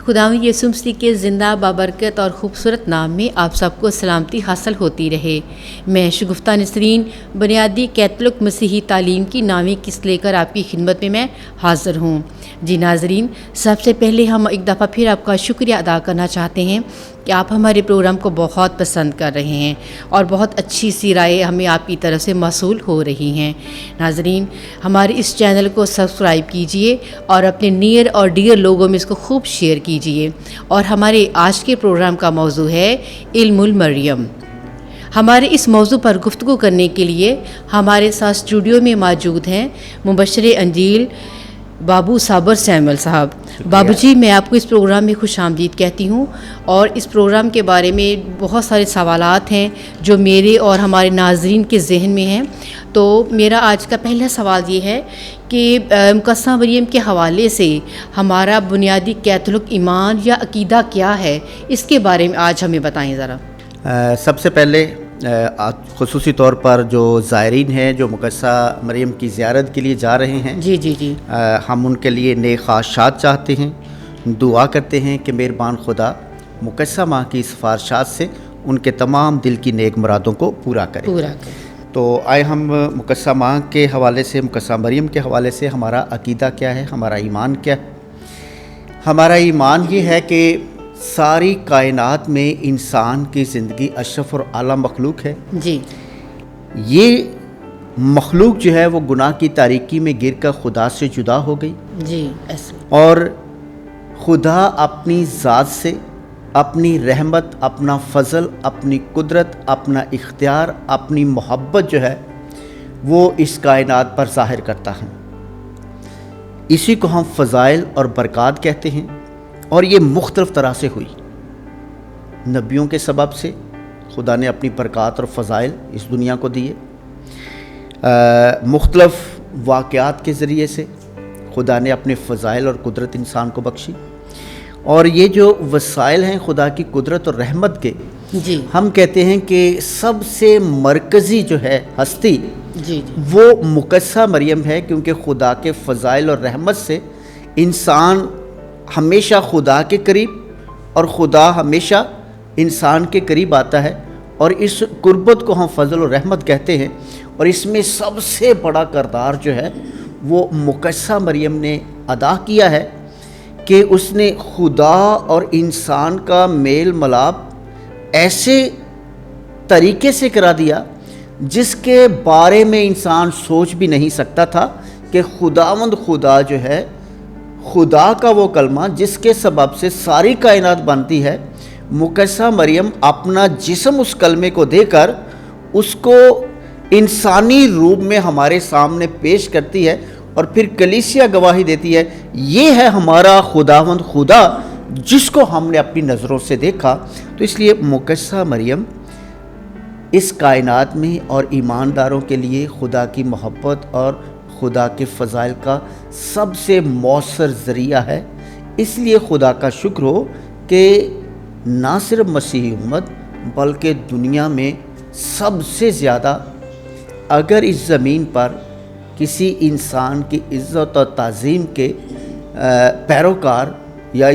خداوند یسوع مسیح کے زندہ بابرکت اور خوبصورت نام میں آپ سب کو سلامتی حاصل ہوتی رہے۔ میں شگفتہ نسرین بنیادی کیتھولک مسیحی تعلیم کی نامی قسط لے کر آپ کی خدمت میں حاضر ہوں۔ جی ناظرین، سب سے پہلے ہم ایک دفعہ پھر آپ کا شکریہ ادا کرنا چاہتے ہیں کہ آپ ہمارے پروگرام کو بہت پسند کر رہے ہیں اور بہت اچھی سی رائے ہمیں آپ کی طرف سے موصول ہو رہی ہیں۔ ناظرین، ہمارے اس چینل کو سبسکرائب کیجئے اور اپنے نیئر اور ڈیئر لوگوں میں اس کو خوب شیئر کیجئے۔ اور ہمارے آج کے پروگرام کا موضوع ہے علم المریم۔ ہمارے اس موضوع پر گفتگو کرنے کے لیے ہمارے ساتھ اسٹوڈیو میں موجود ہیں مبشر انجیل بابو صابر سیمول صاحب۔ بابو جی، میں آپ کو اس پروگرام میں خوش آمدید کہتی ہوں، اور اس پروگرام کے بارے میں بہت سارے سوالات ہیں جو میرے اور ہمارے ناظرین کے ذہن میں ہیں۔ تو میرا آج کا پہلا سوال یہ ہے کہ مقدسہ مریم کے حوالے سے ہمارا بنیادی کیتھولک ایمان یا عقیدہ کیا ہے، اس کے بارے میں آج ہمیں بتائیں ذرا۔ سب سے پہلے خصوصی طور پر جو زائرین ہیں جو مقدسہ مریم کی زیارت کے لیے جا رہے ہیں، جی ہم ان کے لیے نیک خواہشات چاہتے ہیں، دعا کرتے ہیں کہ مہربان خدا مقدسہ ماں کی سفارشات سے ان کے تمام دل کی نیک مرادوں کو پورا کرے۔ تو آئے ہم مقدسہ ماں کے حوالے سے، مقدسہ مریم کے حوالے سے ہمارا عقیدہ کیا ہے، ہمارا ایمان کیا ہے۔ ہمارا ایمان یہ ہے کہ ساری کائنات میں انسان کی زندگی اشرف اور اعلیٰ مخلوق ہے۔ جی، یہ مخلوق جو ہے وہ گناہ کی تاریکی میں گر کر خدا سے جدا ہو گئی۔ جی، ایسے اور خدا اپنی ذات سے، اپنی رحمت، اپنا فضل، اپنی قدرت، اپنا اختیار، اپنی محبت جو ہے وہ اس کائنات پر ظاہر کرتا ہے۔ اسی کو ہم فضائل اور برکات کہتے ہیں، اور یہ مختلف طرح سے ہوئی۔ نبیوں کے سبب سے خدا نے اپنی برکات اور فضائل اس دنیا کو دیے، مختلف واقعات کے ذریعے سے خدا نے اپنے فضائل اور قدرت انسان کو بخشی، اور یہ جو وسائل ہیں خدا کی قدرت اور رحمت کے، جی ہم کہتے ہیں کہ سب سے مرکزی جو ہے ہستی، جی وہ مقدسہ مریم ہے، کیونکہ خدا کے فضائل اور رحمت سے انسان ہمیشہ خدا کے قریب اور خدا ہمیشہ انسان کے قریب آتا ہے، اور اس قربت کو ہم فضل و رحمت کہتے ہیں۔ اور اس میں سب سے بڑا کردار جو ہے وہ مقدسہ مریم نے ادا کیا ہے کہ اس نے خدا اور انسان کا میل ملاپ ایسے طریقے سے کرا دیا جس کے بارے میں انسان سوچ بھی نہیں سکتا تھا، کہ خداوند خدا جو ہے، خدا کا وہ کلمہ جس کے سبب سے ساری کائنات بنتی ہے، مقدسہ مریم اپنا جسم اس کلمے کو دے کر اس کو انسانی روپ میں ہمارے سامنے پیش کرتی ہے، اور پھر کلیسیا گواہی دیتی ہے، یہ ہے ہمارا خداوند خدا جس کو ہم نے اپنی نظروں سے دیکھا۔ تو اس لیے مقدسہ مریم اس کائنات میں اور ایمانداروں کے لیے خدا کی محبت اور خدا کے فضائل کا سب سے مؤثر ذریعہ ہے۔ اس لیے خدا کا شکر ہو کہ نہ صرف مسیحی امت بلکہ دنیا میں سب سے زیادہ اگر اس زمین پر کسی انسان کی عزت اور تعظیم کے پیروکار یا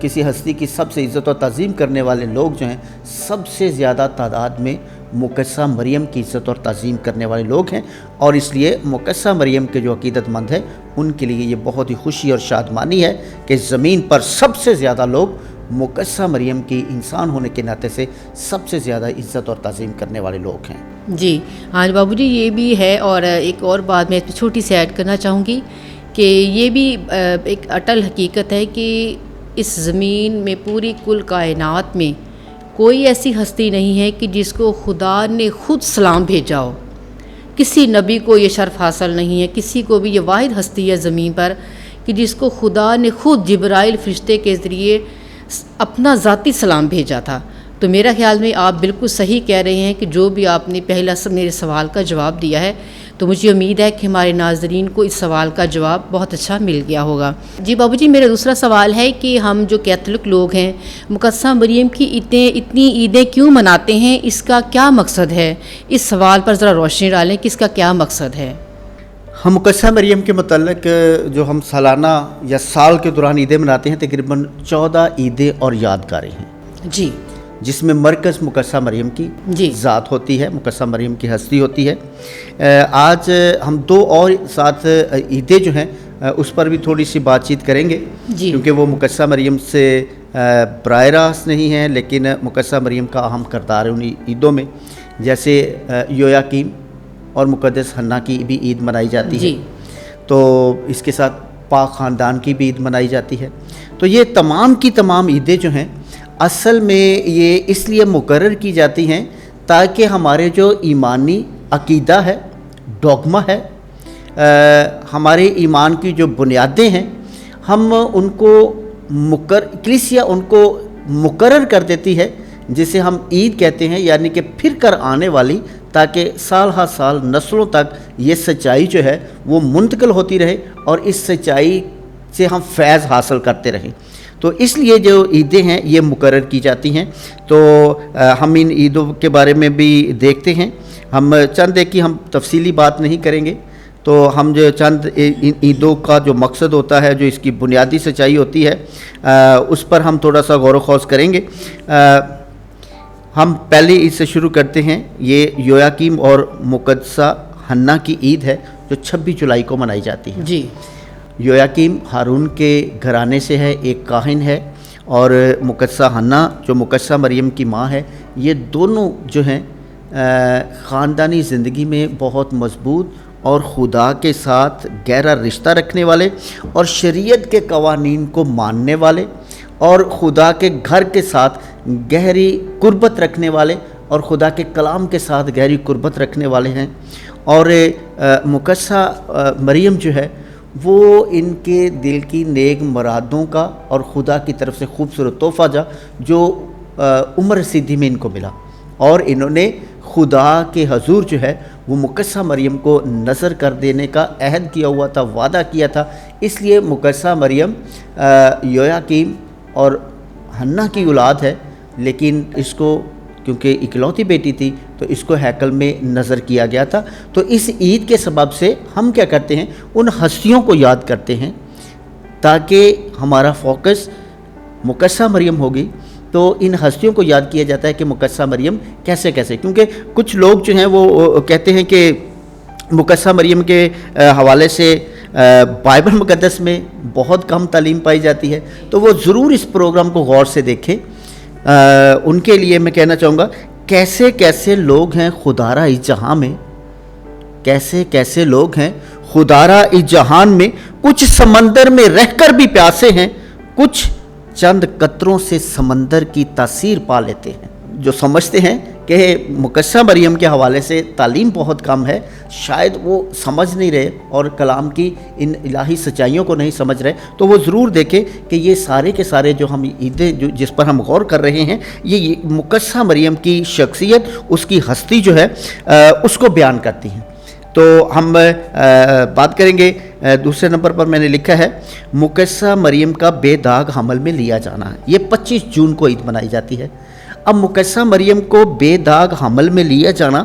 کسی ہستی کی سب سے عزت و تعظیم کرنے والے لوگ جو ہیں، سب سے زیادہ تعداد میں مقدسہ مریم کی عزت اور تعظیم کرنے والے لوگ ہیں، اور اس لیے مقدسہ مریم کے جو عقیدت مند ہیں ان کے لیے یہ بہت ہی خوشی اور شادمانی ہے کہ زمین پر سب سے زیادہ لوگ مقدسہ مریم کی انسان ہونے کے ناطے سے سب سے زیادہ عزت اور تعظیم کرنے والے لوگ ہیں۔ جی ہاں بابو جی، یہ بھی ہے، اور ایک اور بات میں چھوٹی سی ایڈ کرنا چاہوں گی کہ یہ بھی ایک اٹل حقیقت ہے کہ اس زمین میں پوری کل کائنات میں کوئی ایسی ہستی نہیں ہے کہ جس کو خدا نے خود سلام بھیجا ہو۔ کسی نبی کو یہ شرف حاصل نہیں ہے، کسی کو بھی۔ یہ واحد ہستی ہے زمین پر کہ جس کو خدا نے خود جبرائیل فرشتے کے ذریعے اپنا ذاتی سلام بھیجا تھا۔ تو میرا خیال میں آپ بالکل صحیح کہہ رہے ہیں کہ جو بھی آپ نے پہلا میرے سوال کا جواب دیا ہے، تو مجھے امید ہے کہ ہمارے ناظرین کو اس سوال کا جواب بہت اچھا مل گیا ہوگا۔ جی بابو جی، میرا دوسرا سوال ہے کہ ہم جو کیتھولک لوگ ہیں مقدسہ مریم کی اتنی عیدیں کیوں مناتے ہیں؟ اس کا کیا مقصد ہے؟ اس سوال پر ذرا روشنی ڈالیں کہ اس کا کیا مقصد ہے۔ ہم مقدسہ مریم کے متعلق جو ہم سالانہ یا سال کے دوران عیدیں مناتے ہیں، تقریباً 14 عیدیں اور یادگاریں ہیں جی، جس میں مرکز مقدسہ مریم کی ذات ہوتی ہے، مقدسہ مریم کی ہستی ہوتی ہے۔ آج ہم 2 اور ساتھ عیدیں جو ہیں اس پر بھی تھوڑی سی بات چیت کریں گے، کیونکہ وہ مقدسہ مریم سے براہ راست نہیں ہیں، لیکن مقدسہ مریم کا اہم کردار ہے ان عیدوں میں۔ جیسے یویاکیم اور مقدس حنہ کی بھی عید منائی جاتی ہے، تو اس کے ساتھ پاک خاندان کی بھی عید منائی جاتی ہے۔ تو یہ تمام کی تمام عیدیں جو ہیں اصل میں یہ اس لیے مقرر کی جاتی ہیں تاکہ ہمارے جو ایمانی عقیدہ ہے، ڈوگما ہے، ہمارے ایمان کی جو بنیادیں ہیں، ہم ان کو کلیسیا ان کو مقرر کر دیتی ہے، جسے ہم عید کہتے ہیں، یعنی کہ پھر کر آنے والی، تاکہ سال ہر سال نسلوں تک یہ سچائی جو ہے وہ منتقل ہوتی رہے اور اس سچائی سے ہم فیض حاصل کرتے رہیں۔ تو اس لیے جو عیدیں ہیں یہ مقرر کی جاتی ہیں۔ تو ہم ان عیدوں کے بارے میں بھی دیکھتے ہیں، ہم چند ایک کی ہم تفصیلی بات نہیں کریں گے، تو ہم جو چند ان عیدوں کا جو مقصد ہوتا ہے، جو اس کی بنیادی سچائی ہوتی ہے، اس پر ہم تھوڑا سا غور و خوض کریں گے۔ ہم پہلی عید سے شروع کرتے ہیں، یہ یویاکیم اور مقدسہ حنہ کی عید ہے جو 26 جولائی کو منائی جاتی ہے۔ جی، یویاکیم ہارون کے گھرانے سے ہے، ایک کاہن ہے، اور مقدسہ حنہ جو مقدسہ مریم کی ماں ہے، یہ دونوں جو ہیں خاندانی زندگی میں بہت مضبوط اور خدا کے ساتھ گہرا رشتہ رکھنے والے اور شریعت کے قوانین کو ماننے والے اور خدا کے گھر کے ساتھ گہری قربت رکھنے والے اور خدا کے کلام کے ساتھ گہری قربت رکھنے والے ہیں۔ اور مقدسہ مریم جو ہے وہ ان کے دل کی نیک مرادوں کا اور خدا کی طرف سے خوبصورت تحفہ جو عمر رسیدی میں ان کو ملا، اور انہوں نے خدا کے حضور جو ہے وہ مقدسہ مریم کو نظر کر دینے کا عہد کیا ہوا تھا، وعدہ کیا تھا۔ اس لیے مقدسہ مریم یویاکیم اور حنہ کی اولاد ہے، لیکن اس کو کیونکہ اکلوتی بیٹی تھی تو اس کو ہیکل میں نظر کیا گیا تھا۔ تو اس عید کے سبب سے ہم کیا کرتے ہیں، ان ہستیوں کو یاد کرتے ہیں تاکہ ہمارا فوکس مقدسہ مریم ہوگی، تو ان ہستیوں کو یاد کیا جاتا ہے کہ مقدسہ مریم کیسے کیونکہ کچھ لوگ جو ہیں وہ کہتے ہیں کہ مقدسہ مریم کے حوالے سے بائبل مقدس میں بہت کم تعلیم پائی جاتی ہے، تو وہ ضرور اس پروگرام کو غور سے دیکھیں۔ ان کے لیے میں کہنا چاہوں گا، کیسے لوگ ہیں خدارہ اس جہاں میں، کیسے لوگ ہیں خدارہ اس جہان میں، کچھ سمندر میں رہ کر بھی پیاسے ہیں، کچھ چند قطروں سے سمندر کی تاثیر پا لیتے ہیں۔ جو سمجھتے ہیں کہ مقدسہ مریم کے حوالے سے تعلیم بہت کم ہے، شاید وہ سمجھ نہیں رہے اور کلام کی ان الہی سچائیوں کو نہیں سمجھ رہے، تو وہ ضرور دیکھیں کہ یہ سارے کے سارے جو ہم عیدیں جس پر ہم غور کر رہے ہیں، یہ مقدسہ مریم کی شخصیت، اس کی ہستی جو ہے اس کو بیان کرتی ہیں۔ تو ہم بات کریں گے، دوسرے نمبر پر میں نے لکھا ہے مقدسہ مریم کا بے داغ حمل میں لیا جانا ہے۔ یہ 25 جون کو عید منائی جاتی ہے۔ اب مقدسہ مریم کو بے داغ حمل میں لیا جانا،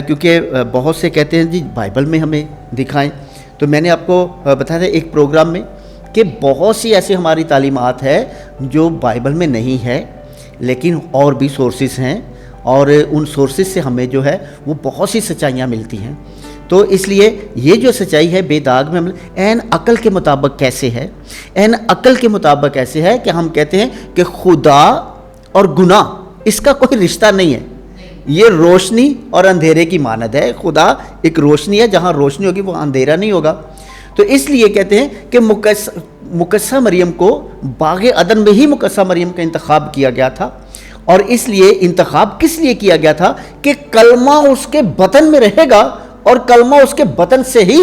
کیونکہ بہت سے کہتے ہیں جی بائبل میں ہمیں دکھائیں، تو میں نے آپ کو بتایا تھا ایک پروگرام میں کہ بہت سی ایسی ہماری تعلیمات ہے جو بائبل میں نہیں ہے، لیکن اور بھی سورسز ہیں، اور ان سورسز سے ہمیں جو ہے وہ بہت سی سچائیاں ملتی ہیں۔ تو اس لیے یہ جو سچائی ہے بے داغ میں عین عقل کے مطابق کیسے ہے، عین عقل کے مطابق ایسے ہے کہ ہم کہتے ہیں کہ خدا اور گناہ اس کا کوئی رشتہ نہیں ہے، یہ روشنی اور اندھیرے کی مانند ہے۔ خدا ایک روشنی ہے، جہاں روشنی ہوگی وہ اندھیرا نہیں ہوگا۔ تو اس لیے کہتے ہیں کہ مقدسہ مریم کو باغ عدن میں ہی مقدسہ مریم کا انتخاب کیا گیا تھا، اور اس لیے انتخاب کس لیے کیا گیا تھا کہ کلمہ اس کے بطن میں رہے گا اور کلمہ اس کے بطن سے ہی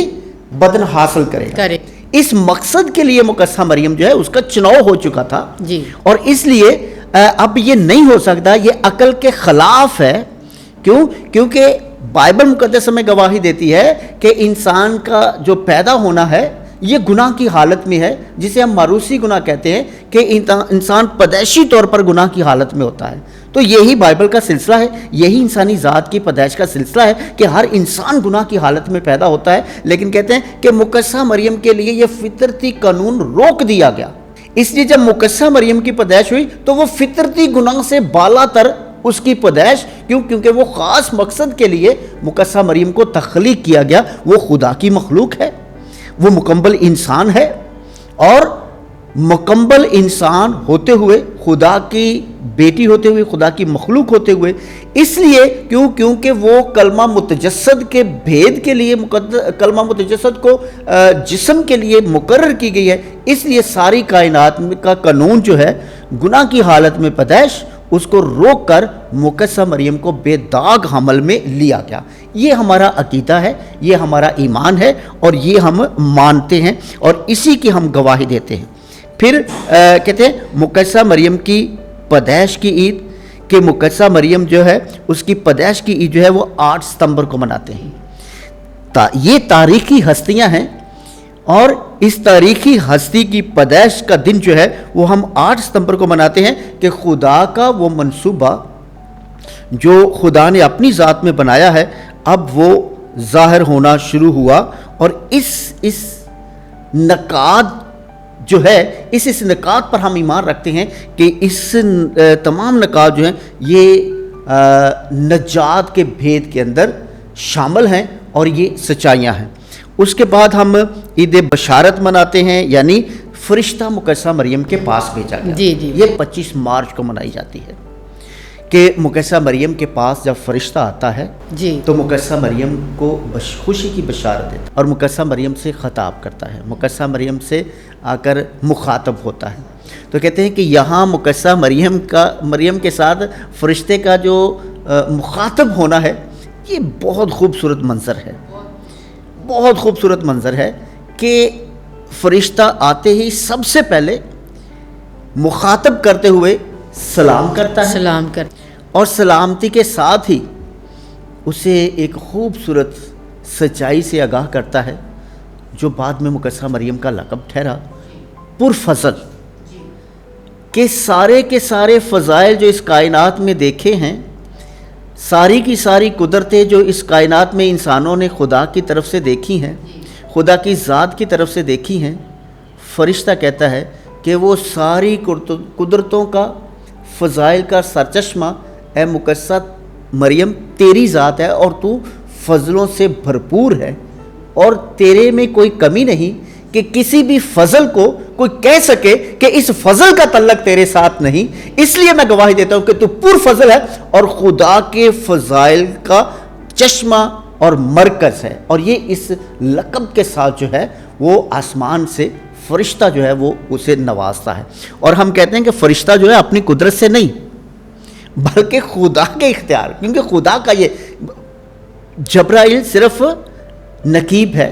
بدن حاصل کرے گا۔ اس مقصد کے لیے مقدسہ مریم جو ہے اس کا چناؤ ہو چکا تھا جی، اور اس لیے اب یہ نہیں ہو سکتا، یہ عقل کے خلاف ہے۔ کیوں؟ کیونکہ بائبل مقدس ہمیں گواہی دیتی ہے کہ انسان کا جو پیدا ہونا ہے یہ گناہ کی حالت میں ہے، جسے ہم ماروثی گناہ کہتے ہیں کہ انسان پیدائشی طور پر گناہ کی حالت میں ہوتا ہے۔ تو یہی بائبل کا سلسلہ ہے، یہی انسانی ذات کی پیدائش کا سلسلہ ہے کہ ہر انسان گناہ کی حالت میں پیدا ہوتا ہے، لیکن کہتے ہیں کہ مقدسہ مریم کے لیے یہ فطرتی قانون روک دیا گیا۔ اس لیے جب مقدسہ مریم کی پیدائش ہوئی تو وہ فطرتی گناہ سے بالا تر اس کی پیدائش، کیونکہ وہ خاص مقصد کے لیے مقدسہ مریم کو تخلیق کیا گیا۔ وہ خدا کی مخلوق ہے، وہ مکمل انسان ہے، اور مکمل انسان ہوتے ہوئے، خدا کی بیٹی ہوتے ہوئے، خدا کی مخلوق ہوتے ہوئے، اس لیے کیونکہ وہ کلمہ متجسد کے بھید کے لیے، کلمہ متجسد کو جسم کے لیے مقرر کی گئی ہے، اس لیے ساری کائنات کا قانون جو ہے گناہ کی حالت میں پیدائش، اس کو روک کر مقدسہ مریم کو بے داغ حمل میں لیا گیا۔ یہ ہمارا عقیدہ ہے، یہ ہمارا ایمان ہے، اور یہ ہم مانتے ہیں اور اسی کی ہم گواہی دیتے ہیں۔ پھر کہتے ہیں مقدسہ مریم کی پیدائش کی عید، کہ مقدسہ مریم جو ہے اس کی پیدائش کی عید جو ہے وہ 8 ستمبر کو مناتے ہیں۔ یہ تاریخی ہستیاں ہیں، اور اس تاریخی ہستی کی پیدائش کا دن جو ہے وہ ہم 8 ستمبر کو مناتے ہیں کہ خدا کا وہ منصوبہ جو خدا نے اپنی ذات میں بنایا ہے اب وہ ظاہر ہونا شروع ہوا، اور اس نکات جو ہے اس نکات پر ہم ایمان رکھتے ہیں کہ اس تمام نکات جو ہیں یہ نجات کے بھید کے اندر شامل ہیں اور یہ سچائیاں ہیں۔ اس کے بعد ہم عید بشارت مناتے ہیں، یعنی فرشتہ مقدسہ مریم کے پاس بھیجا گیا۔ یہ 25 مارچ کو منائی جاتی ہے کہ مقدسہ مریم کے پاس جب فرشتہ آتا ہے تو مقدسہ مریم کو خوشی کی بشارت دیتا ہے اور مقدسہ مریم سے خطاب کرتا ہے، مقدسہ مریم سے آ کر مخاطب ہوتا ہے۔ تو کہتے ہیں کہ یہاں مقدسہ مریم کے ساتھ فرشتے کا جو مخاطب ہونا ہے، یہ بہت خوبصورت منظر ہے، بہت خوبصورت منظر ہے کہ فرشتہ آتے ہی سب سے پہلے مخاطب کرتے ہوئے سلام کرتا ہے، اور سلامتی کے ساتھ ہی اسے ایک خوبصورت سچائی سے آگاہ کرتا ہے جو بعد میں مقدسہ مریم کا لقب ٹھہرا، پرفضل، کہ سارے کے سارے فضائل جو اس کائنات میں دیکھے ہیں، ساری کی ساری قدرتیں جو اس کائنات میں انسانوں نے خدا کی طرف سے دیکھی ہیں، خدا کی ذات کی طرف سے دیکھی ہیں، فرشتہ کہتا ہے کہ وہ ساری قدرتوں کا، فضائل کا سرچشمہ اے مقدسہ مریم تیری ذات ہے، اور تو فضلوں سے بھرپور ہے، اور تیرے میں کوئی کمی نہیں کہ کسی بھی فضل کو کوئی کہہ سکے کہ اس فضل کا تعلق تیرے ساتھ نہیں۔ اس لیے میں گواہی دیتا ہوں کہ تو پر فضل ہے اور خدا کے فضائل کا چشمہ اور مرکز ہے، اور یہ اس لقب کے ساتھ جو ہے وہ آسمان سے فرشتہ جو ہے وہ اسے نوازتا ہے۔ اور ہم کہتے ہیں کہ فرشتہ جو ہے اپنی قدرت سے نہیں بلکہ خدا کے اختیار، کیونکہ خدا کا یہ جبرائیل صرف نقیب ہے،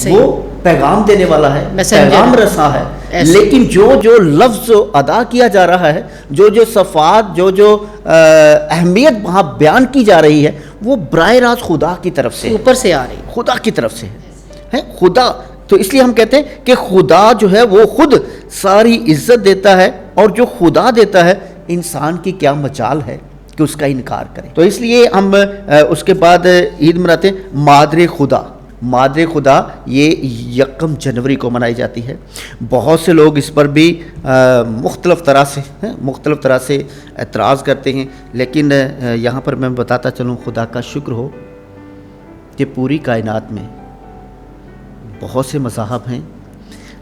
وہ پیغام دینے والا ہے، پیغام رساں ہے، لیکن جو لفظ ادا کیا جا رہا ہے، جو صفات، جو اہمیت وہاں بیان کی جا رہی ہے، وہ براہ راست خدا کی طرف سے، اوپر سے آ رہی ہے، خدا کی طرف سے ہے خدا۔ تو اس لیے ہم کہتے ہیں کہ خدا جو ہے وہ خود ساری عزت دیتا ہے، اور جو خدا دیتا ہے انسان کی کیا مجال ہے کہ اس کا انکار کرے۔ تو اس لیے ہم اس کے بعد عید مناتے ہیں مادر خدا۔ مادر خدا یہ 1 جنوری کو منائی جاتی ہے۔ بہت سے لوگ اس پر بھی مختلف طرح سے اعتراض کرتے ہیں، لیکن یہاں پر میں بتاتا چلوں، خدا کا شکر ہو کہ پوری کائنات میں بہت سے مذاہب ہیں،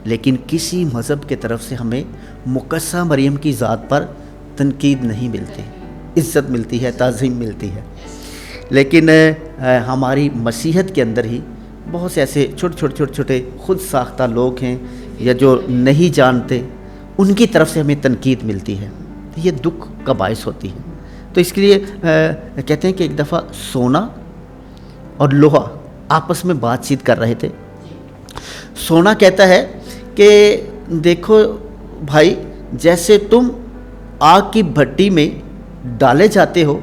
لیکن کسی مذہب کے طرف سے ہمیں مقدسہ مریم کی ذات پر تنقید نہیں ملتی، عزت ملتی ہے، تعظیم ملتی ہے۔ لیکن ہماری مسیحیت کے اندر ہی بہت سے ایسے چھوٹے خود ساختہ لوگ ہیں یا جو نہیں جانتے، ان کی طرف سے ہمیں تنقید ملتی ہے، یہ دکھ کا باعث ہوتی ہے۔ تو اس کے لیے کہتے ہیں کہ ایک دفعہ سونا اور لوہا آپس میں بات چیت کر رہے تھے۔ سونا کہتا ہے کہ دیکھو بھائی، جیسے تم آگ کی بھٹی میں ڈالے جاتے ہو،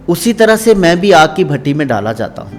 اسی طرح سے میں بھی آگ کی بھٹی میں ڈالا جاتا ہوں۔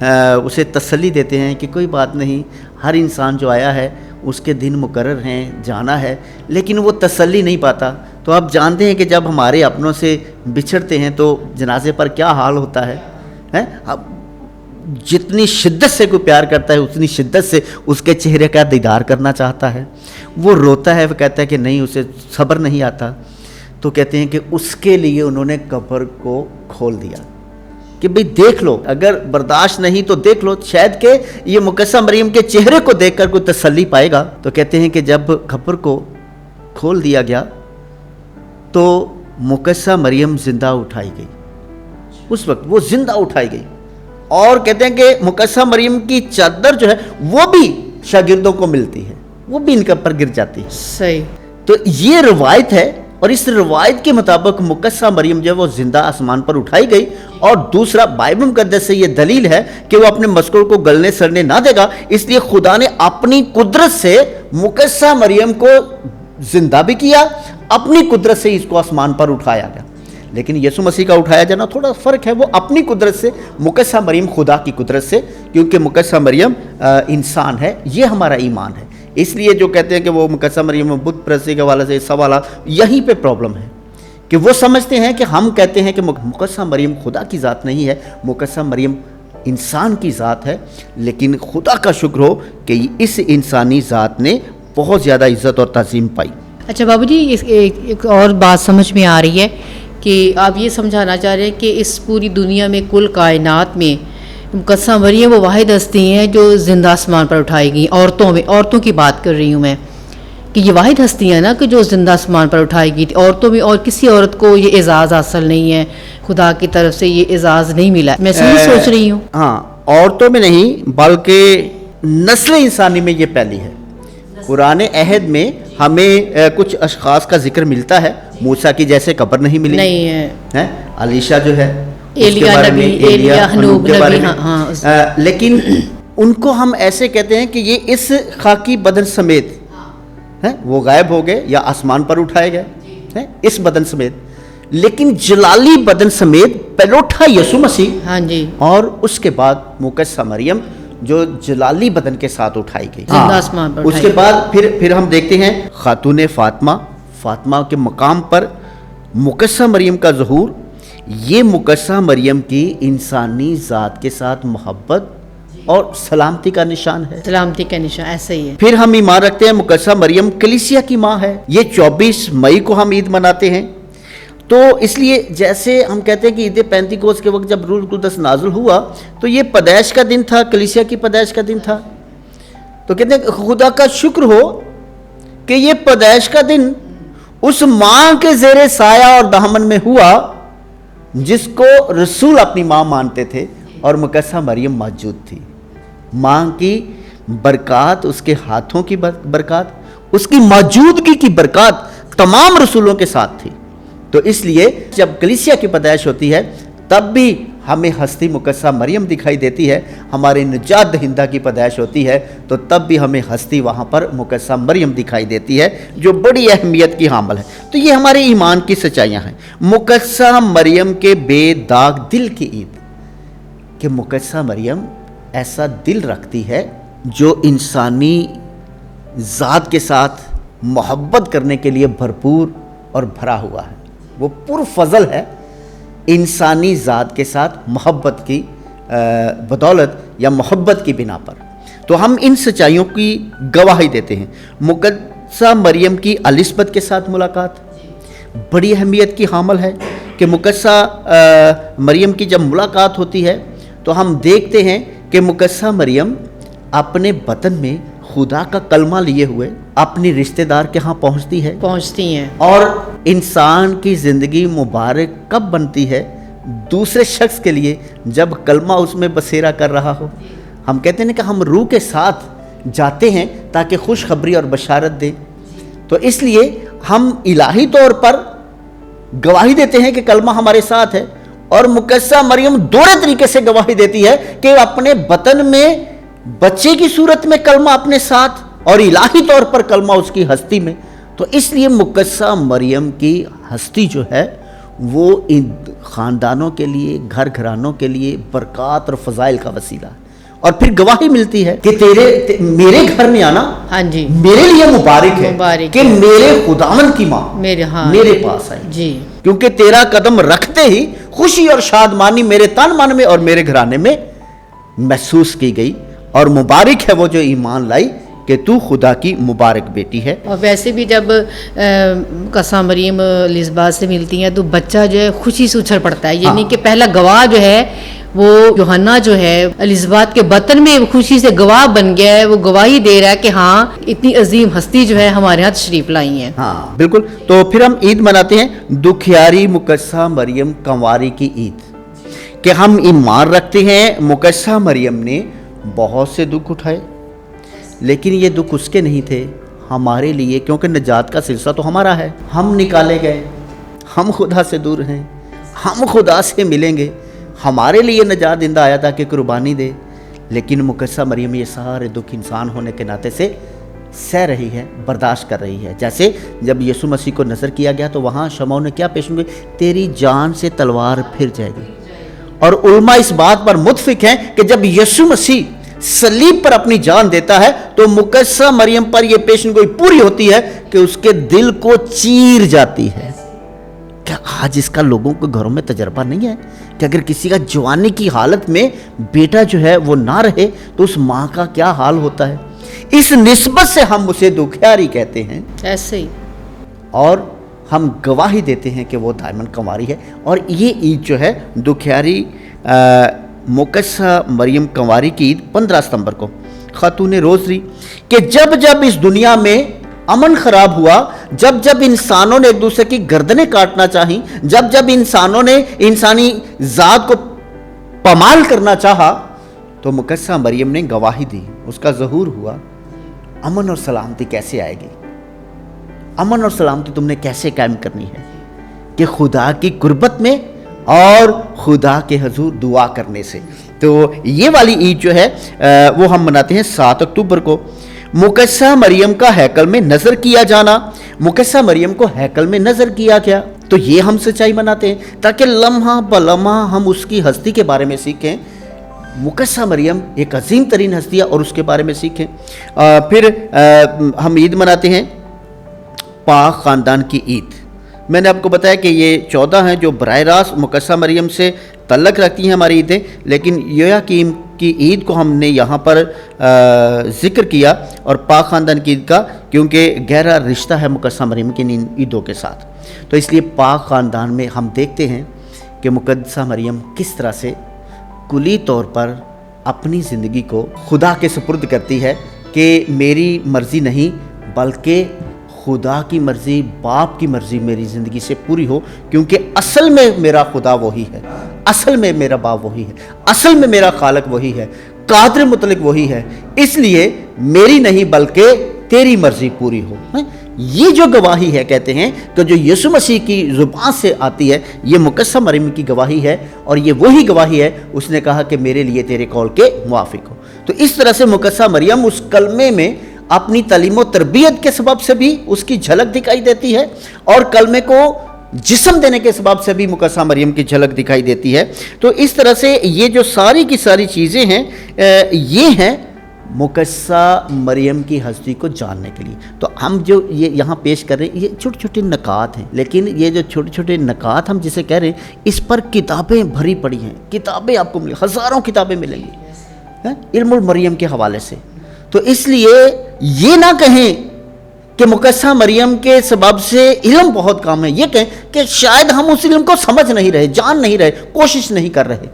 اسے تسلی دیتے ہیں کہ کوئی بات نہیں، ہر انسان جو آیا ہے اس کے دن مقرر ہیں، جانا ہے، لیکن وہ تسلی نہیں پاتا۔ تو آپ جانتے ہیں کہ جب ہمارے اپنوں سے بچھڑتے ہیں تو جنازے پر کیا حال ہوتا ہے۔ اب جتنی شدت سے کوئی پیار کرتا ہے اتنی شدت سے اس کے چہرے کا دیدار کرنا چاہتا ہے، وہ روتا ہے، وہ کہتا ہے کہ نہیں، اسے صبر نہیں آتا۔ تو کہتے ہیں کہ اس کے لیے انہوں نے قبر کو کھول دیا کہ بھئی دیکھ لو، اگر برداشت نہیں تو دیکھ لو، شاید کہ یہ مقدسہ مریم کے چہرے کو دیکھ کر کوئی تسلی پائے گا۔ تو کہتے ہیں کہ جب قبر کو کھول دیا گیا تو مقدسہ مریم زندہ اٹھائی گئی، اس وقت وہ زندہ اٹھائی گئی، اور کہتے ہیں کہ مقدسہ مریم کی چادر جو ہے وہ بھی شاگردوں کو ملتی ہے، وہ بھی ان کے اوپر گر جاتی ہے۔ صحیح۔ تو یہ روایت ہے، اور اس روایت کے مطابق مقدسہ مریم جو ہے وہ زندہ آسمان پر اٹھائی گئی۔ اور دوسرا، بائبل مقدس سے یہ دلیل ہے کہ وہ اپنے مسکور کو گلنے سڑنے نہ دے گا، اس لیے خدا نے اپنی قدرت سے مقدسہ مریم کو زندہ بھی کیا، اپنی قدرت سے اس کو آسمان پر اٹھایا گیا۔ لیکن یسوع مسیح کا اٹھایا جانا تھوڑا فرق ہے، وہ اپنی قدرت سے، مقدسہ مریم خدا کی قدرت سے، کیونکہ مقدسہ مریم انسان ہے۔ یہ ہمارا ایمان ہے۔ اس لیے جو کہتے ہیں کہ وہ مقدسہ مریم بت پرستی کے حوالے سے سوالات، یہیں پہ پرابلم ہے کہ وہ سمجھتے ہیں کہ ہم کہتے ہیں کہ مقدسہ مریم خدا کی ذات نہیں ہے، مقدسہ مریم انسان کی ذات ہے، لیکن خدا کا شکر ہو کہ اس انسانی ذات نے بہت زیادہ عزت اور تعظیم پائی۔ اچھا بابو جی، ایک اور بات سمجھ میں آ رہی ہے کہ آپ یہ سمجھانا چاہ رہے ہیں کہ اس پوری دنیا میں، کل کائنات میں، مقدسہ مریم وہ واحد ہستی ہیں جو زندہ آسمان پر اٹھائی گئی۔ عورتوں کی بات کر رہی ہوں میں، کہ یہ واحد ہستی ہیں نا کہ جو زندہ آسمان پر اٹھائی گئی تھی۔ عورتوں میں اور کسی عورت کو یہ اعزاز حاصل نہیں ہے، خدا کی طرف سے یہ اعزاز نہیں ملا۔ میں صحیح سوچ رہی ہوں؟ ہاں، عورتوں میں نہیں بلکہ نسل انسانی میں یہ پہلی ہے۔ قرآن عہد میں ہمیں کچھ اشخاص کا ذکر ملتا ہے، موسیٰ کی جیسے قبر نہیں ملی نہیں ہے، علیشا جو ہے، ایلیا نبی، ایلیا ہنوب نبی، ہاں، لیکن ان کو ہم ایسے کہتے ہیں کہ یہ اس خاکی بدن سمیت وہ غائب ہو گئے یا آسمان پر اٹھائے گئے اس بدن سمیت، لیکن جلالی بدن سمیت پہلے اٹھا یسوع مسیح، ہاں جی، اور اس کے بعد مقدسہ مریم جو جلالی بدن کے ساتھ اٹھائی گئی، زندہ آسمان پر اس کے بعد پھر ہم دیکھتے ہیں خاتون فاطمہ کے مقام پر مقدسہ مریم کا ظہور۔ یہ مقدسہ مریم کی انسانی ذات کے ساتھ محبت اور سلامتی کا نشان ہے، سلامتی کا نشان، ایسا ہی ہے۔ پھر ہم ایمان رکھتے ہیں مقدسہ مریم کلیسیا کی ماں ہے۔ یہ 24 مئی کو ہم عید مناتے ہیں، تو اس لیے جیسے ہم کہتے ہیں کہ عید پینتیکوس کے وقت جب روح القدس نازل ہوا تو یہ پیدائش کا دن تھا، کلیسیا کی پیدائش کا دن تھا۔ تو کہتے ہیں خدا کا شکر ہو کہ یہ پیدائش کا دن اس ماں کے زیر سایہ اور دامن میں ہوا جس کو رسول اپنی ماں مانتے تھے، اور مقدسہ مریم موجود تھی۔ ماں کی برکات، اس کے ہاتھوں کی برکات، اس کی موجودگی کی برکات تمام رسولوں کے ساتھ تھی۔ تو اس لیے جب کلیسیا کی پیدائش ہوتی ہے تب بھی ہمیں ہستی مقدسہ مریم دکھائی دیتی ہے، ہمارے نجات دہندہ کی پیدائش ہوتی ہے تو تب بھی ہمیں ہستی وہاں پر مقدسہ مریم دکھائی دیتی ہے جو بڑی اہمیت کی حامل ہے۔ تو یہ ہمارے ایمان کی سچائیاں ہیں۔ مقدسہ مریم کے بے داغ دل کی عید، کہ مقدسہ مریم ایسا دل رکھتی ہے جو انسانی ذات کے ساتھ محبت کرنے کے لیے بھرپور اور بھرا ہوا ہے، وہ پرفضل ہے انسانی ذات کے ساتھ محبت کی بدولت یا محبت کی بنا پر۔ تو ہم ان سچائیوں کی گواہی دیتے ہیں۔ مقدسہ مریم کی الزبتھ کے ساتھ ملاقات بڑی اہمیت کی حامل ہے، کہ مقدسہ مریم کی جب ملاقات ہوتی ہے تو ہم دیکھتے ہیں کہ مقدسہ مریم اپنے بطن میں خدا کا کلمہ لیے ہوئے اپنی رشتہ دار کے ہاں پہنچتی ہیں، اور انسان کی زندگی مبارک کب بنتی ہے؟ دوسرے شخص کے لیے جب کلمہ اس میں بسیرا کر رہا ہو۔ ہم کہتے ہیں کہ ہم روح کے ساتھ جاتے ہیں تاکہ خوشخبری اور بشارت دیں۔ تو اس لیے ہم الہی طور پر گواہی دیتے ہیں کہ کلمہ ہمارے ساتھ ہے، اور مقدسہ مریم دوہرے طریقے سے گواہی دیتی ہے کہ اپنے بطن میں بچے کی صورت میں کلمہ اپنے ساتھ، اور الہی طور پر کلمہ اس کی ہستی میں۔ تو اس لیے مقدسہ مریم کی ہستی جو ہے وہ ان خاندانوں کے لیے، گھر گھرانوں کے لیے برکات اور فضائل کا وسیلہ ہے، اور پھر گواہی ملتی ہے کہ میرے گھر میں آنا ہاں جی میرے لیے مبارک ہے کہ میرے خداوند کی ماں میرے پاس آئی جی، کیونکہ تیرا قدم رکھتے ہی خوشی اور شادمانی میرے تن من میں اور میرے گھرانے میں محسوس کی گئی، اور مبارک ہے وہ جو ایمان لائی کہ تو خدا کی مبارک بیٹی ہے۔ اور ویسے بھی جب قصہ مریم الزباۃ سے ملتی ہیں تو بچہ جو ہے خوشی سے اچھل پڑتا ہے، یعنی کہ پہلا گواہ جو ہے وہ یوحنا جو ہے الزباۃ کے بطن میں خوشی سے گواہ بن گیا ہے، وہ گواہی دے رہا ہے کہ ہاں اتنی عظیم ہستی جو ہے ہمارے ہاں تشریف لائی ہیں۔ ہاں بالکل، تو پھر ہم عید مناتے ہیں دکھیاری مقدسہ مریم کنواری کی عید، کہ ہم ایمان رکھتے ہیں مقدسہ مریم نے بہت سے دکھ اٹھائے، لیکن یہ دکھ اس کے نہیں تھے، ہمارے لیے، کیونکہ نجات کا سلسلہ تو ہمارا ہے، ہم نکالے گئے، ہم خدا سے دور ہیں، ہم خدا سے ملیں گے، ہمارے لیے نجات دہندہ آیا تھا کہ قربانی دے، لیکن مقدسہ مریم یہ سارے دکھ انسان ہونے کے ناطے سے سہ رہی ہے، برداشت کر رہی ہے۔ جیسے جب یسوع مسیح کو نظر کیا گیا تو وہاں شمعون نے کیا پیش کی؟ تیری جان سے تلوار پھر جائے گی، اور علماء اس بات پر متفق ہیں کہ جب یسوع مسیح صلیب پر اپنی جان دیتا ہے تو مقدسہ مریم پر یہ پیشن گوئی پوری ہوتی ہے کہ اس کے دل کو چیر جاتی ہے۔ کیا آج اس کا لوگوں کے گھروں میں تجربہ نہیں ہے کہ اگر کسی کا جوانی کی حالت میں بیٹا جو ہے وہ نہ رہے تو اس ماں کا کیا حال ہوتا ہے؟ اس نسبت سے ہم اسے دکھیاری کہتے ہیں، ایسے ہی، اور ہم گواہی دیتے ہیں کہ وہ دائمن کنواری ہے۔ اور یہ عید جو ہے دکھیاری مقدسہ مریم کنواری کی عید 15 ستمبر کو خاتون روزری، کہ جب جب اس دنیا میں امن خراب ہوا، جب جب انسانوں نے ایک دوسرے کی گردنیں کاٹنا چاہیں، جب جب انسانوں نے انسانی ذات کو پامال کرنا چاہا، تو مقدسہ مریم نے گواہی دی، اس کا ظہور ہوا۔ امن اور سلامتی کیسے آئے گی؟ امن اور سلامتی تم نے کیسے قائم کرنی ہے؟ کہ خدا کی قربت میں اور خدا کے حضور دعا کرنے سے۔ تو یہ والی عید جو ہے وہ ہم مناتے ہیں 7 اکتوبر کو۔ مقدسہ مریم کا ہیکل میں نظر کیا جانا، مقدسہ مریم کو ہیکل میں نظر کیا گیا، تو یہ ہم سچائی مناتے ہیں تاکہ لمحہ بلمحہ ہم اس کی ہستی کے بارے میں سیکھیں۔ مقدسہ مریم ایک عظیم ترین ہستی ہے اور اس کے بارے میں سیکھیں۔ پھر ہم عید مناتے ہیں پاک خاندان کی عید۔ میں نے آپ کو بتایا کہ یہ 14 ہیں جو براہ راست مقدسہ مریم سے تعلق رکھتی ہیں ہماری عیدیں، لیکن یویاکیم کی عید کو ہم نے یہاں پر ذکر کیا، اور پاک خاندان کی عید کا، کیونکہ گہرا رشتہ ہے مقدسہ مریم کی ان عیدوں کے ساتھ۔ تو اس لیے پاک خاندان میں ہم دیکھتے ہیں کہ مقدسہ مریم کس طرح سے کلی طور پر اپنی زندگی کو خدا کے سپرد کرتی ہے کہ میری مرضی نہیں بلکہ خدا کی مرضی، باپ کی مرضی میری زندگی سے پوری ہو، کیونکہ اصل میں میرا خدا وہی ہے، اصل میں میرا باپ وہی ہے، اصل میں میرا خالق وہی ہے، قادر مطلق وہی ہے، اس لیے میری نہیں بلکہ تیری مرضی پوری ہو۔ یہ جو گواہی ہے، کہتے ہیں کہ جو یسوع مسیح کی زبان سے آتی ہے، یہ مقدسہ مریم کی گواہی ہے، اور یہ وہی گواہی ہے، اس نے کہا کہ میرے لیے تیرے قول کے موافق ہو۔ تو اس طرح سے مقدسہ مریم اس کلمے میں اپنی تعلیم و تربیت کے سبب سے بھی اس کی جھلک دکھائی دیتی ہے، اور کلمے کو جسم دینے کے سبب سے بھی مقدسہ مریم کی جھلک دکھائی دیتی ہے۔ تو اس طرح سے یہ جو ساری کی ساری چیزیں ہیں، یہ ہیں مقدسہ مریم کی ہستی کو جاننے کے لیے۔ تو ہم جو یہ یہاں پیش کر رہے ہیں، یہ چھوٹے چھوٹے نکات ہیں، لیکن یہ جو چھوٹے چھوٹے نکات ہم جسے کہہ رہے ہیں، اس پر کتابیں بھری پڑی ہیں، کتابیں آپ کو ملیں، ہزاروں کتابیں ملیں گی علم المریم کے حوالے سے۔ تو اس لیے یہ نہ کہیں کہ مقدسہ مریم کے سبب سے علم بہت کم ہے، یہ کہیں کہ شاید ہم اس علم کو سمجھ نہیں رہے، جان نہیں رہے، کوشش نہیں کر رہے،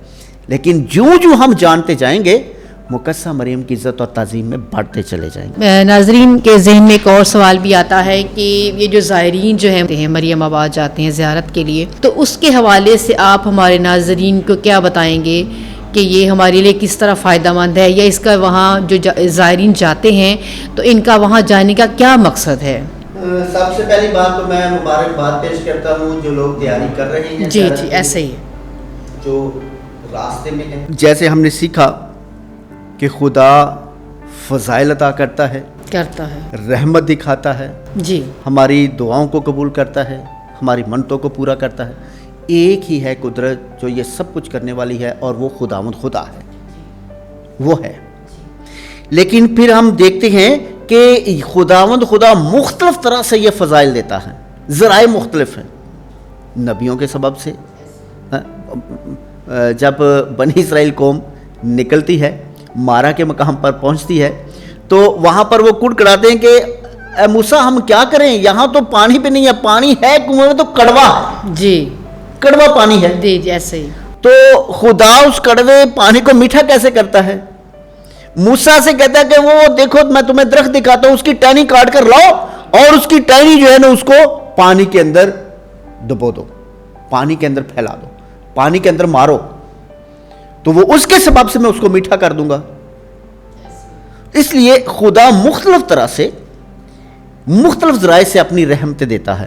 لیکن جو ہم جانتے جائیں گے مقدسہ مریم کی عزت اور تعظیم میں بڑھتے چلے جائیں گے۔ ناظرین کے ذہن میں ایک اور سوال بھی آتا ہے کہ یہ جو زائرین جو ہیں مریم آباد جاتے ہیں زیارت کے لیے، تو اس کے حوالے سے آپ ہمارے ناظرین کو کیا بتائیں گے کہ یہ ہمارے لیے کس طرح فائدہ مند ہے، یا اس کا وہاں جو زائرین جاتے ہیں تو ان کا وہاں جانے کا کیا مقصد ہے؟ سب سے پہلی بات تو میں مبارکباد پیش کرتا ہوں جو لوگ تیاری کر رہے ہیں، جی ایسے ہی جو راستے میں ہیں۔ جیسے ہم نے سیکھا کہ خدا فضائل عطا کرتا ہے، رحمت دکھاتا ہے، جی ہماری دعاؤں کو قبول کرتا ہے، ہماری منتوں کو پورا کرتا ہے۔ ایک ہی ہے قدرت جو یہ سب کچھ کرنے والی ہے، اور وہ خداوند خدا ہے، وہ ہے۔ لیکن پھر ہم دیکھتے ہیں کہ خداوند خدا مختلف طرح سے یہ فضائل دیتا ہے، ذرائع مختلف ہیں، نبیوں کے سبب سے۔ جب بنی اسرائیل قوم نکلتی ہے، مارا کے مقام پر پہنچتی ہے، تو وہاں پر وہ کڑکڑاتے ہیں کہ اے موسیٰ ہم کیا کریں، یہاں تو پانی پہ نہیں ہے، پانی ہے کنویں میں تو کڑوا ہے، جی کڑوا پانی ہے۔ جی ایسے ہی تو خدا اس کڑوے پانی کو میٹھا کیسے کرتا ہے؟ موسیٰ سے کہتا ہے کہ وہ دیکھو میں تمہیں درخت دکھاتا ہوں، اس کی ٹہنی کاٹ کر لاؤ اور اس کی ٹہنی جو ہے نا اس کو پانی کے اندر ڈبو دو، پانی کے اندر پھیلا دو، پانی کے اندر مارو، تو وہ اس کے سبب سے میں اس کو میٹھا کر دوں گا۔ اس لیے خدا مختلف طرح سے، مختلف ذرائع سے اپنی رحمتیں دیتا ہے،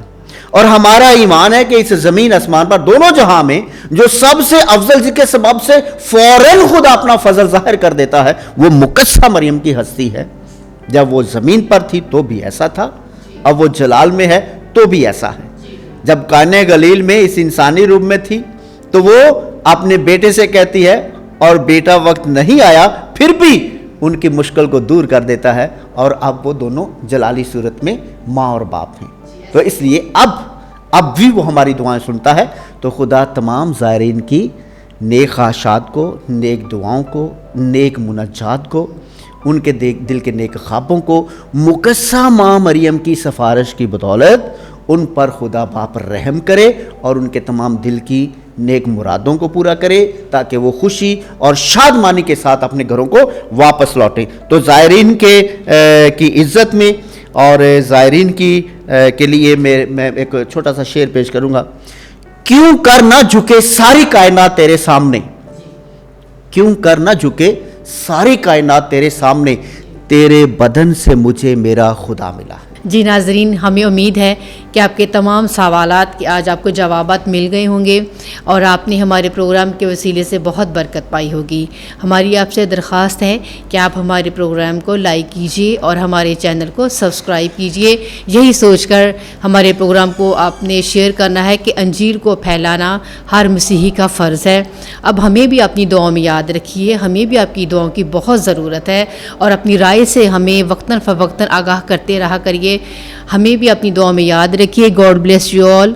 اور ہمارا ایمان ہے کہ اس زمین آسمان پر دونوں جہاں میں جو سب سے افضل، جس کے سبب سے فوراً خدا اپنا فضل ظاہر کر دیتا ہے، وہ مقدسہ مریم کی ہستی ہے۔ جب وہ زمین پر تھی تو بھی ایسا تھا، اب وہ جلال میں ہے تو بھی ایسا ہے۔ جب کانہ گلیل میں اس انسانی روپ میں تھی تو وہ اپنے بیٹے سے کہتی ہے، اور بیٹا وقت نہیں آیا، پھر بھی ان کی مشکل کو دور کر دیتا ہے، اور اب وہ دونوں جلالی صورت میں ماں اور باپ ہیں۔ تو اس لیے اب بھی وہ ہماری دعائیں سنتا ہے۔ تو خدا تمام زائرین کی نیک خواہشات کو، نیک دعاؤں کو، نیک مناجات کو، ان کے دل کے نیک خوابوں کو مقدسہ ماں مریم کی سفارش کی بدولت ان پر خدا باپ رحم کرے، اور ان کے تمام دل کی نیک مرادوں کو پورا کرے، تاکہ وہ خوشی اور شادمانی کے ساتھ اپنے گھروں کو واپس لوٹیں۔ تو زائرین کی عزت میں اور زائرین کے لیے میں ایک چھوٹا سا شعر پیش کروں گا۔ کیوں کر نہ جھکے ساری کائنات تیرے سامنے، کیوں کر نہ جھکے ساری کائنات تیرے سامنے، تیرے بدن سے مجھے میرا خدا ملا۔ جی ناظرین، ہمیں امید ہے کہ آپ کے تمام سوالات کے آج آپ کو جوابات مل گئے ہوں گے، اور آپ نے ہمارے پروگرام کے وسیلے سے بہت برکت پائی ہوگی۔ ہماری آپ سے درخواست ہے کہ آپ ہمارے پروگرام کو لائک کیجیے اور ہمارے چینل کو سبسکرائب کیجیے، یہی سوچ کر ہمارے پروگرام کو آپ نے شیئر کرنا ہے کہ انجیل کو پھیلانا ہر مسیحی کا فرض ہے۔ اب ہمیں بھی اپنی دعاؤں میں یاد رکھیے، ہمیں بھی آپ کی دعاؤں کی بہت ضرورت ہے، اور اپنی رائے سے ہمیں وقتاً فوقتاً آگاہ کرتے رہا کریے۔ ہمیں بھی اپنی دعا میں یاد رکھیے۔ God bless you all.